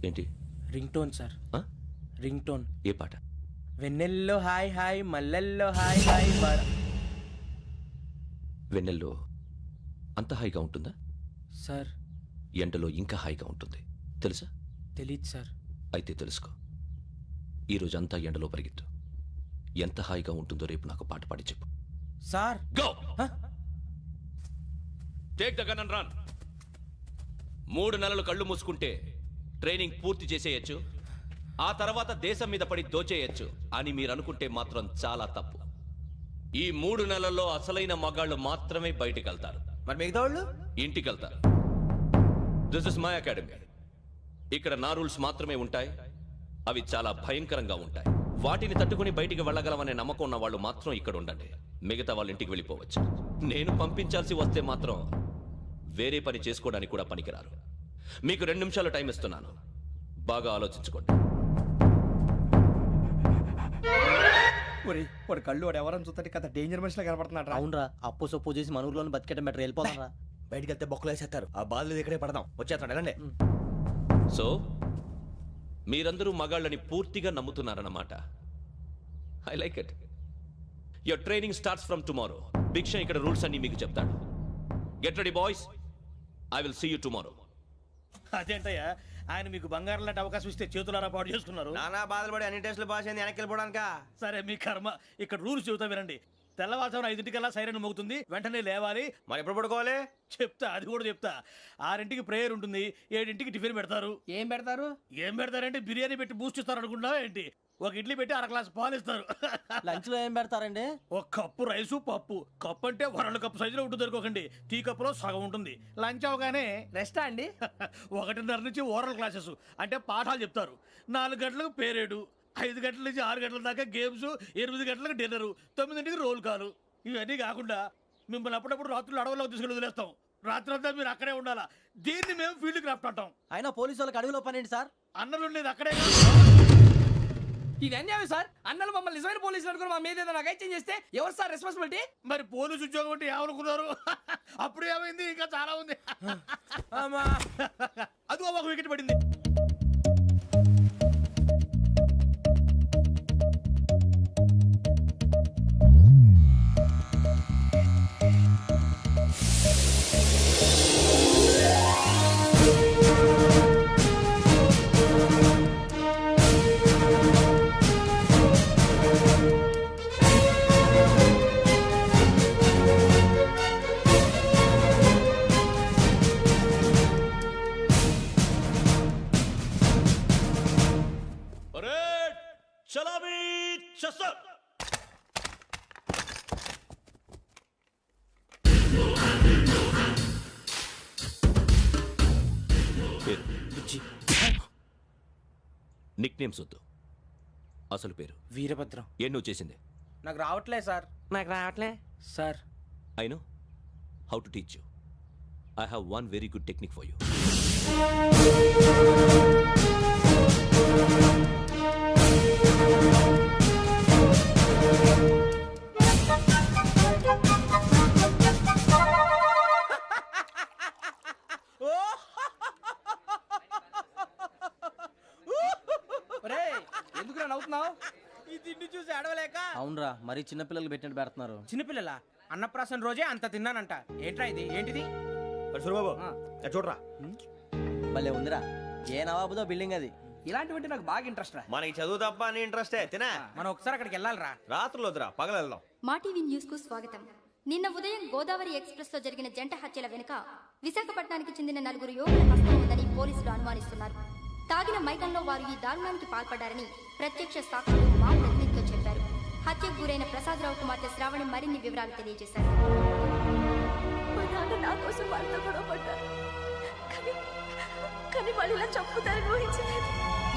ఏంటి? Ring tone sir. Ring tone. ఏ పాట? వెన్నెల్లో హాయ్ హాయ్ మల్లెల్లో హాయ్ హాయ్ వెన్నెల్లో అంత హాయిగా ఉంటుందా? సార్ ఎండలో ఇంకా హాయిగా ఉంటుంది తెలుసా? తెలీదు సార్. అయితే తెలుసుకో. ఈరోజు అంతా ఎండలో పరిగెత్తు. ఎంత హాయిగా ఉంటుందో రేపు నాకు పాట పాడి చెప్పు. Sir go take the gun and run. 3 నెలలు కళ్ళు మూసుకుంటే ట్రైనింగ్ పూర్తి చేసేయచ్చు, ఆ తర్వాత దేశం మీద పడి దోచేయచ్చు అని మీరు అనుకుంటే మాత్రం చాలా తప్పు. ఈ 3 నెలల్లో అసలైన మగాళ్ళు మాత్రమే బయటికి వెళ్తారు. మరి మిగతా వాళ్ళు ఇంటికి వెళ్తారు. This is my academy. ఇక్కడ నా రూల్స్ మాత్రమే ఉంటాయి. అవి చాలా భయంకరంగా ఉంటాయి. వాటిని తట్టుకుని బయటికి వెళ్ళగలమనే నమ్మకం ఉన్న వాళ్ళు మాత్రం ఇక్కడ ఉండండి. మిగతా వాళ్ళు ఇంటికి వెళ్ళిపోవచ్చు. నేను పంపించాల్సి వస్తే మాత్రం వేరే పని చేసుకోవడానికి కూడా పనికిరారు. మీకు 2 నిమిషాలు టైం ఇస్తున్నాను, బాగా ఆలోచించుకోండి. వాడు కళ్ళు వాడు ఎవరైనా చూస్తే కదా డేంజర్ మనిషిలో కనపడుతున్నాడు. అవునరా, అప్పు సొప్పు చేసి మన ఊర్లో బతికేయడం బెటర్. వెళ్ళిపోతారా? బయటికి వెళ్తే బొక్కలు వేసేస్తారు. ఆ బాధలు ఇక్కడే పడదాం. వచ్చేస్తాడు వెళ్ళండి. సో మీరందరూ మగాళ్ళని పూర్తిగా నమ్ముతున్నారన్నమాట. I like it. Your training starts from tomorrow. Bhiksha ఇక్కడ రూల్స్ అన్ని మీకు చెప్తాడు. Get ready boys, I will see you tomorrow. అదేంటయ్యా, ఆయన మీకు బంగారం లాంటి అవకాశం ఇస్తే చేతులారా పాటు చేసుకున్నారు. నానా బాధలు పడి అన్ని టెస్టులు పాస్ అయింది, వెనక్కి వెళ్ళిపోవడానికా? సరే మీ కర్మ. ఇక్కడ రూల్స్ చెబుతా వినండి. తెల్లవారుజామున 5 సైరన్ మోగుతుంది, వెంటనే లేవాలి. మరి ఎప్పుడు పడుకోవాలి? చెప్తా, అది కూడా చెప్తా. 6 ప్రేయర్ ఉంటుంది, 7 టిఫిన్ పెడతారు. ఏం పెడతారు? ఏం పెడతారంటే బిర్యానీ పెట్టి బూస్ట్ ఇస్తారు అనుకుంటున్నావా ఏంటి? ఒక ఇడ్లీ పెట్టి 1/2 గ్లాస్ పాలు ఇస్తారు. లంచ్ లో ఏం పెడతారండి? ఒక కప్పు రైసు పప్పు. కప్పు అంటే 1/2 కప్పు సైజులో ఉంటుంది అనుకోకండి. టీ కప్పులో సగం ఉంటుంది. లంచ్ అవగానే రెస్టా అండి? 1:30 నుంచి ఓరల్ క్లాసెస్ అంటే పాఠాలు చెప్తారు. 4 గంటలకు పేరేడు, 5 గంటల నుంచి 6 గంటల దాకా గేమ్స్, 8 గంటలకు డిన్నర్, 9 రోల్ కాలు. ఇవన్నీ కాకుండా మిమ్మల్ని అప్పుడప్పుడు రాత్రులు అడవుల్లో తీసుకెళ్ళి వదిలేస్తాం. రాత్రి అంతా మీరు అక్కడే ఉండాలా. దీన్ని మేము ఫీల్డ్ క్రాఫ్ట్ అంటాం. అయినా పోలీసు వాళ్ళకి అడవిలో పనేంటి సార్? అన్నలు ఉండేది అక్కడే. ఇది అన్యాయం సార్. అన్నలు మమ్మల్ని నిజమైన పోలీసులు అనుకుని మా మీద ఏదైనా అగైత్యం చేస్తే ఎవరు సార్ రెస్పాన్సిబిలిటీ? మరి పోలీసు ఉద్యోగం అంటే ఏమనుకున్నారు? అప్పుడు ఏమైంది? ఇంకా చాలా ఉంది. అదిగో ఒక వికెట్ పడింది. నిక్ నేమ్స్ వద్దు, అసలు పేరు. వీరభద్రం. ఏం నువ్వు చేసింది? నాకు రావట్లే సార్. నాకు రావట్లే sir. I know how to teach you. I have one very good technique for you. ఎందుకు నవ్వుతున్నావు? ఈ తిండి చూసి అడవలేక. అవునరా, మరి చిన్నపిల్లలు పెట్టినట్టు పెడుతున్నారు. చిన్నపిల్లల అన్నప్రాసన రోజే అంత తిన్నానంట. ఏంట్రా ఇది? ఏంటిది? బాబు చూడరా, భలే ఉందిరా. ఏ నవాబుదో బిల్డింగ్ అది. ఇలాంటివంటే నాకు బాగా ఇంట్రెస్ట్ రా. మనకి చదువు తప్ప అని ఇంట్రెస్టే. తినా మనం ఒకసారి అక్కడికి వెళ్ళాలిరా. రాత్రులు వద్దురా, పగలు వెళ్దాం. మా టీవీ న్యూస్ కు స్వాగతం. నిన్న ఉదయం గోదావరి ఎక్స్ప్రెస్ లో జరిగిన జంట హత్యల వెనుక విశాఖపట్నానికి చెందిన 4 యువకుల హస్తం ఉందని పోలీసులు అనుమానిస్తున్నారు. తాగిన మైకంలో వారు ఈ దారుణానికి పాల్పడ్డారని ప్రత్యక్ష సాక్షులు మా ప్రతినిధితో చెప్పారు. హత్యకు గురైన ప్రసాదరావు కుమార్తె శ్రావణి మరిన్ని వివరాలు తెలియజేశారు. మా నాన్న నా కోసం వాళ్ళతో గొడవ పడ్డారు, కానీ వాళ్ళు ఇలా చంపుతారని ఊహించలేదు.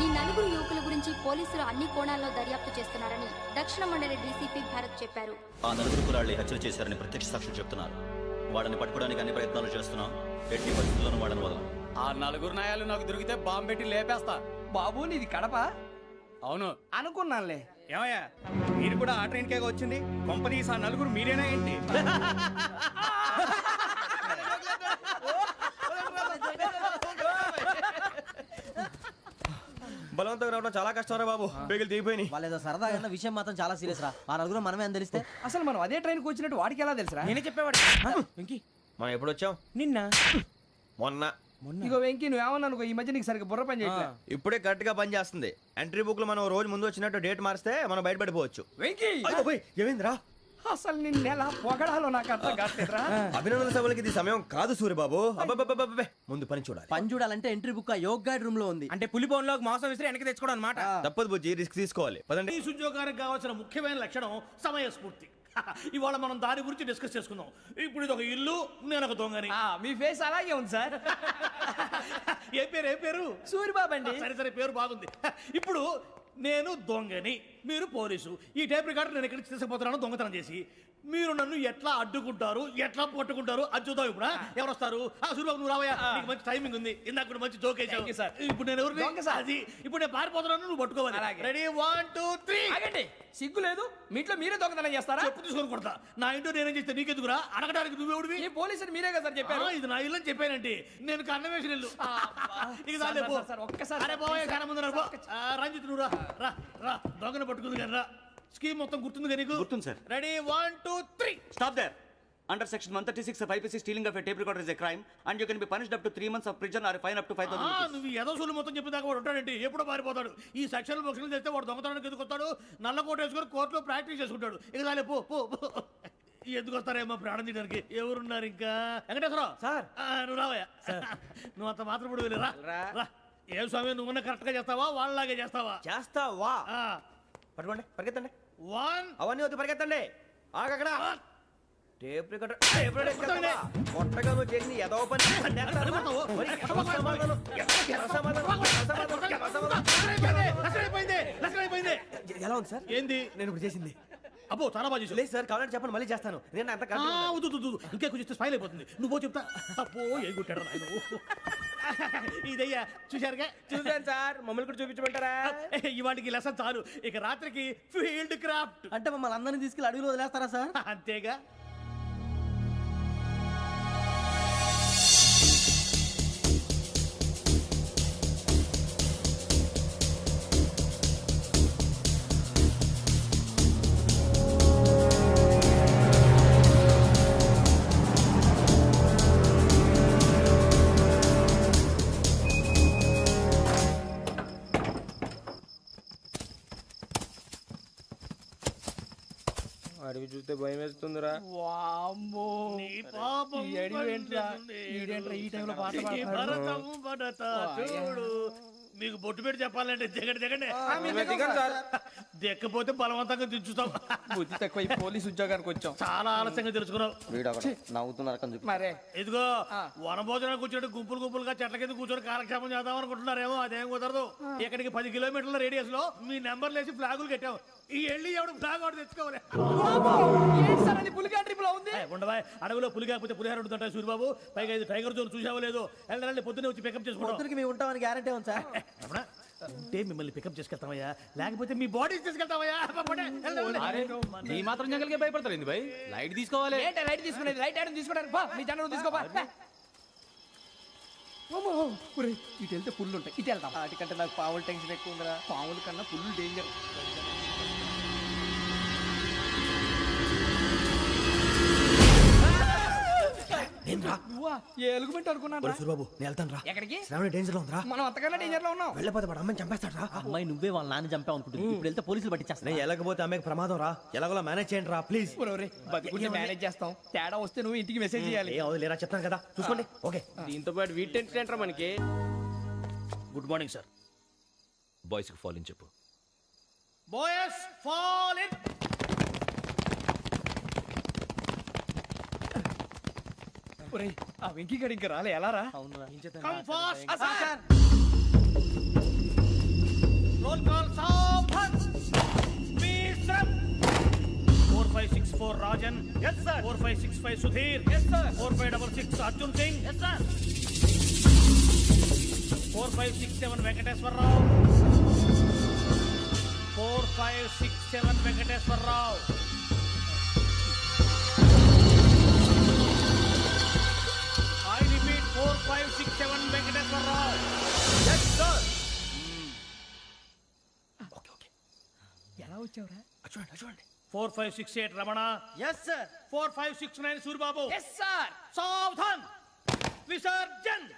ఈ 4 యువకుల గురించి పోలీసులు అన్ని కోణాల్లో దర్యాప్తు చేస్తున్నారని దక్షిణ మండలి డీసీపీ భరత్ చెప్పారు. ఆ 4 కురాళ్ళు హత్యలు చేశారని ప్రత్యక్ష సాక్షులు చెప్తున్నారు. వాళ్ళని పట్టుకోవడానికి అన్ని ప్రయత్నాలు చేస్తున్నాం. ఎట్టి పరిస్థితుల్లోనూ వాళ్ళని వదలం. ఆ 4 నాయాలు నాకు దొరికితే బాంబు పెట్టి లేపేస్తా. బాబు నీది కడప? అవును అనుకున్నానులే. ఏమయ్యా, మీరు కూడా ఆ ట్రైన్ కేగా వచ్చింది? కొంపదీసి ఆ 4 మీరేనా ఏంటి? బలవంతంగా రావడం చాలా కష్టం రా బాబు. పేగులు దిగిపోయినాయి. వాళ్ళు ఏదో సరదాగా విషయం మాత్రం చాలా సీరియస్ రా. ఆ నలుగురు మనమే అని తెలిస్తే అసలు మనం అదే ట్రైన్కి వచ్చినట్టు వాడికి ఎలా తెలుసురా? నేనే చెప్పేవాడు వెంకీ మనం ఎప్పుడు వచ్చాం? నిన్న మొన్న. ఇగో వెంకీ నువ్వేమన్నా అనుకో, ఈ మధ్య నీకు సరిగ్గా బుర్ర పని చేయట్లేదు. ఇప్పుడే కరెక్ట్ గా పని చేస్తుంది. ఎంట్రీ బుక్ లో మనం రోజు ముందు వచ్చినట్టు డేట్ మారిస్తే మనం బయటపడిపోవచ్చు. వెంకీ ఏమైందిరా? అసలు నిన్న ఎలా పొగడాలో నాకు అర్థం కావట్లేదురా. అభినందన సభలకి ఇది సమయం కాదు సూర్యబాబు. అబ్బబ్బబ్బబ్బబ్బే, ముందు పని చూడాలి. పని చూడాలంటే ఎంట్రీ బుక్ యోగ్ గైడ్ రూమ్ లో ఉంది. అంటే పులి బోన్లో మాంసం విసిరి వెనక్కి తెచ్చుకోవడం అనమాట. తప్పదు బుజ్జి, రిస్క్ తీసుకోవాలి. పదండి. ఈ ఉద్యోగానికి కావాల్సిన ముఖ్యమైన లక్షణం సమయస్ఫూర్తి. ఇవాళ మనం దాని గురించి డిస్కస్ చేసుకుందాం. ఇప్పుడు ఇది ఒక ఇల్లు, నేను ఒక దొంగని. మీ ఫేస్ అలాగే ఉంది సార్. ఏ పేరు? సూరిబాబు అండి. సరే పేరు బాగుంది. ఇప్పుడు నేను దొంగని, మీరు పోలీసు. ఈ టైప్ రికార్డు నేను ఎక్కడికి తీసుకుపోతున్నాను దొంగతనం చేసి. మీరు నన్ను ఎట్లా అడ్డుకుంటారు, ఎట్లా పట్టుకుంటారు అది చూద్దాం. ఇప్పుడు ఎవరు వస్తారు? సూరిబాబు నువ్వు రావయ్యా, నీకు మంచి టైమింగ్ ఉంది. ఇందాక మంచి జోక్ వేసావు సార్. ఇప్పుడు నేను ఎవరు? అది ఇప్పుడు నేను పారిపోతున్నాను, నువ్వు పట్టుకోవాలి. రెడీ 1 2 3. ఆగండి, సిగ్గు లేదు? మీ ఇంట్లో మీరే దొంగతనం చేస్తారా? చెప్పు తీసుకొని కొడతా. నా ఇంట్లో నేనేం చేస్తే నీకెందుకురా? అడగడానికి నువ్వెవడివి? ఈ పోలీసులు మీరే కదా సార్ చెప్పారు. ఇది నా ఇల్లు అని చెప్పానంటే నేను కన్నవేసిన ఇల్లు. ఒక్కసారి రంజిత్ నువ్వు రా దొంగను పట్టుకుంది కానీ రా. స్కీమ్ మొత్తం గుర్తుంది కానీ నీకు? గుర్తుంది sir. Ready 1 2 3. Stop there. Under section 136 of IPC, stealing of a tape recorder is a crime and you can be punished up to 3 months of prison or a fine up to 5,000 rupees. నువ్వు ఏదో సూలు మొత్తం చెప్పేదాకా వాడు ఉంటాడండి. ఎప్పుడో పారిపోతాడు. ఈ సెక్షన్లు బొక్షన్లు చేస్తే వాడు దొంగతనానికి ఎందుకు వస్తాడు? నల్ల కోట వేసుకొని కోర్టులో ప్రాక్టీస్ చేసుకుంటాడు. ఇక చాలే పో. ఎందుకు వస్తారేమో ప్రాణం తీయడానికి. ఎవరున్నారు ఇంకా? వెంకటేశ్వరరావు సార్, నువ్వు రావయ్యా. నువ్వు అంత మాత్రం ఇప్పుడు వెళ్ళి రా. ఏ స్వామి, నువ్వు కరెక్ట్ గా చేస్తావా వాళ్ళలాగే చేస్తావా? చేస్తావా? పట్టుకోండి, పరిగెత్తండి. 1 అవన్నీ వద్దు, పరిగెత్తండి. ఆగక్కడ టేప్ రికార్డర్ కొట్టగా నువ్వు చేసి ఏదో పని. ఎలా ఉంది సార్? ఏంది నేను ఇప్పుడు చేసింది? అబ్బో చాలా బాగా చేసావు. లేదు సార్, కావాలంటే చెప్పండి, మళ్ళీ చేస్తాను. నేను అంత ఇంకే కొంచెం స్మైల్ అయిపోతుంది. నువ్వు చెప్తా. అబ్బో ఏం కొట్టాడు నాయన. ఇదయ్యా చూశారుగా? చూసాను సార్. మమ్మల్ని కూడా చూపించమంటారా? ఇవాటికి లెసన్ చాలు. ఇక రాత్రికి ఫీల్డ్ క్రాఫ్ట్. అంటే మమ్మల్ని అందరినీ తీసుకెళ్ళి అడుగులో వదిలేస్తారా సార్? అంతేగా. అడిగి చూస్తే భయం వేస్తుందిరా. చూడు, మీకు బొట్టు పెట్టి చెప్పాలంటే దిగండి. దిక్కపోతే బలవంతంగా దించుతాం. బుద్ధి తక్కువ. పోలీస్ ఉద్యోగానికి వచ్చాం. చాలా ఆలస్యంగా తెలుసుకున్నావు. నవ్వుతున్నారు. మరే ఇదిగో వనభోజనానికి కూర్చోటి గుంపులుగా చెట్ల కింద కూర్చొని కాలక్షేపం చేద్దాం అనుకుంటున్నారేమో. అదేం కుదరదు. ఇక్కడికి 10 కిలోమీటర్ల రేడియస్ లో మీ నెంబర్లు వేసి ఫ్లాగులు కట్టాం. ఈ వెళ్ళి ఎవడు ఫ్లాగ్ ఒకటి తెచ్చుకోవాలి. పులిగా ట్రిప్ లో ఉంది. ఉండవా, అడవిలో పులి కాకపోతే పులిహార ఉంటుంటాయి సూరిబాబు. పైగా ఇది టైగర్ జోన్ చూసావో లేదో. వెళ్ళాలి, పొద్దున్నే వచ్చి పికప్ చేసుకుంటాం. మేము ఉంటామని గ్యారంటీ ఉంది సార్. ఉంటే మిమ్మల్ని పికప్ చేసుకెళ్తామయ్యా, లేకపోతే మీ బాడీ తీసుకెళ్తామయ్యా. ఈ మాత్రం జంగల్కే భయపడతారు ఏంది భయ్? లైట్ తీసుకోవాలి. ఏంటి లైట్ తీసుకునేది? లైట్ ఐటమ్ తీసుకోవడానికి నీ జంగల్ తీసుకోపా. ఇటు వెళ్తే పుల్లు ఉంటాయి, ఇటు వెళ్తాం. వాటికంటే నాకు పావులు టెన్షన్ ఎక్కువ ఉందిరా. పావుల కన్నా పుల్లు డేంజర్. ఎలుగుబెట్టి అనుకున్నాను. సూరిబాబు నేను వెళ్తాను రా. ఎక్కడికి? శ్రావణి డేంజర్ లో ఉందిరా. మనం అంతకన్నా డేంజర్ లో ఉన్నాం. వెళ్ళపోతే వాడు అమ్మని చంపేస్తాడు రా. అమ్మాయి నువ్వే వాళ్ళ నాన్న చంపావు అనుకుంటుంది. ఇప్పుడు వెళ్తే పోలీసులు పట్టించేస్తా. నేను వెళ్ళకపోతే అమ్మకి ప్రమాదం రా. ఎలాగోలా మేనేజ్ చేయండి రా ప్లీజ్. బతికుంటే మేనేజ్ చేస్తాం. తేడా వస్తే నువ్వు ఇంటికి మెసేజ్ చేయాలి. ఏ లేరా, చెప్తాను కదా, చూసుకోండి. ఓకే. దీంతో పాటు వీటి టెన్షన్ ఏంట్రా మనకి? Good morning sir. బాయ్స్ కి ఫాల్ ఇన్ చెప్పు. Boys fall in. ఆ వెంకీ గడి ఇంకా రాలే. ఎలా రా? Come fast. రోల్ కాల్ సావధాన్. Speed up. 4564 Rajan. yes sir. 4565 Sudheer. yes sir. 4566 Arjun Singh. yes sir. 4567 Venkateswara Rao. 4567 Venkateswara Rao. I repeat 4567 Venkateswara Rao. yes sir. వచ్చావురా? చూడండి 4568 Ramana. Yes sir. 4569 Suribabu. Yes sir. సావధాన్ విసర్జన్.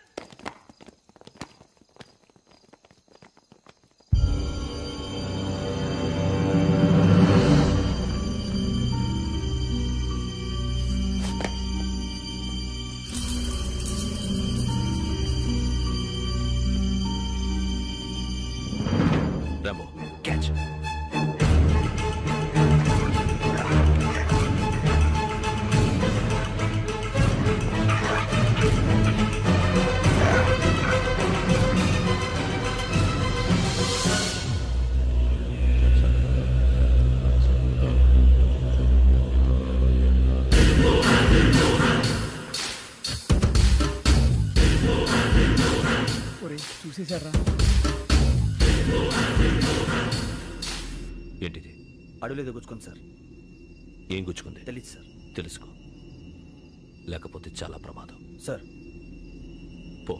Rambo, catch. చూసేశారా? ఏంటిది? అడవిలో గుచ్చుకుంది సార్. ఏం గుచ్చుకుంది? తెలీదు సార్. తెలుసుకో, లేకపోతే చాలా ప్రమాదం. సార్ పో.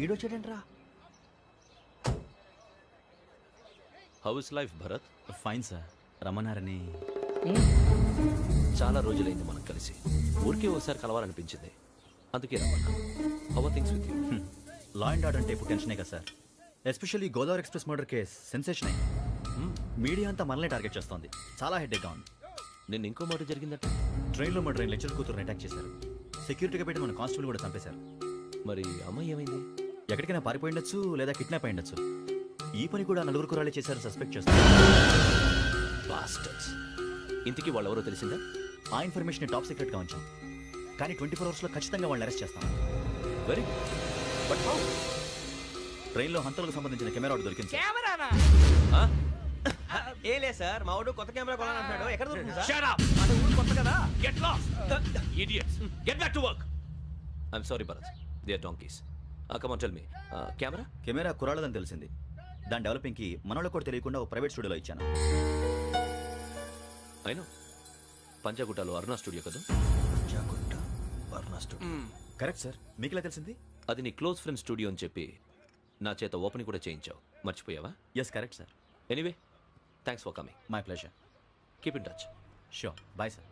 ఈడొచ్చాడంట్రా. How is life Bharat? Fine sir. రమ్మన్నారని. చాలా రోజులైంది మనం కలిసి. ఊరికే ఒకసారి కలవాలనిపించింది, అందుకే రమ్మన్నా. How are things with you? Law and order అంటే ఇప్పుడు టెన్షనే కదా sir. Especially Godavari express murder case sensation అయింది. మీడియా అంతా మనల్ని టార్గెట్ చేస్తోంది. చాలా హెడ్ఏక్గా ఉంది. నిన్న ఇంకో మాట జరిగిందట. ట్రైన్లో మా ట్రైన్ లెక్చర్ కూతురుని అటాక్ చేశారు. సెక్యూరిటీగా పెట్టి మన కానిస్టేబుల్ కూడా చంపేశారు. మరి అమ్మాయి ఏమైంది? ఎక్కడికైనా పారిపోయి ఉండొచ్చు, లేదా కిడ్నాప్ అయి ఉండొచ్చు. ఈ పని కూడా నలుగురు కురాలే చేశారు సస్పెక్ట్ చేస్తారు. బాస్టర్స్. ఇంతకీ వాళ్ళెవరో తెలిసిందా? ఆ ఇన్ఫర్మేషన్ టాప్ సీక్రెట్గా ఉంచాం, కానీ 24 అవర్స్లో ఖచ్చితంగా వాళ్ళని అరెస్ట్ చేస్తాం. Very good. But how? ట్రైన్లో హంతలకు సంబంధించిన కెమెరా ఒకటి దొరికింది సార్. కెమెరానా? ఏ లే సార్, మా వాడు కొత్త కెమెరా కొనాలంటున్నాడు. ఎక్కడ దొరుకుతుంది సార్? Shut up! అంటే ఊరు కొత్త కదా. Get lost! Idiots! Get back to work! I'm sorry, Bharat. They are donkeys. Come on, tell me. Camera? Camera కురాలదని తెలిసింది. దాని డెవలపింగ్కి మనలో కూడా తెలియకుండా ఒక ప్రైవేట్ స్టూడియోలో ఇచ్చాను. I know. పంజాగుట్టలో అరుణ స్టూడియో కదా? పంజాగుట్ట అరుణ స్టూడియో. Correct sir. మీకు ఎలా తెలిసింది? అది నీ క్లోజ్ ఫ్రెండ్ స్టూడియో అని చెప్పి నా చేత ఓపెన్ కూడా చేయించావు. మర్చిపోయావా? Yes correct sir. Anyway, thanks for coming. My pleasure. Keep in touch. Sure. Bye sir.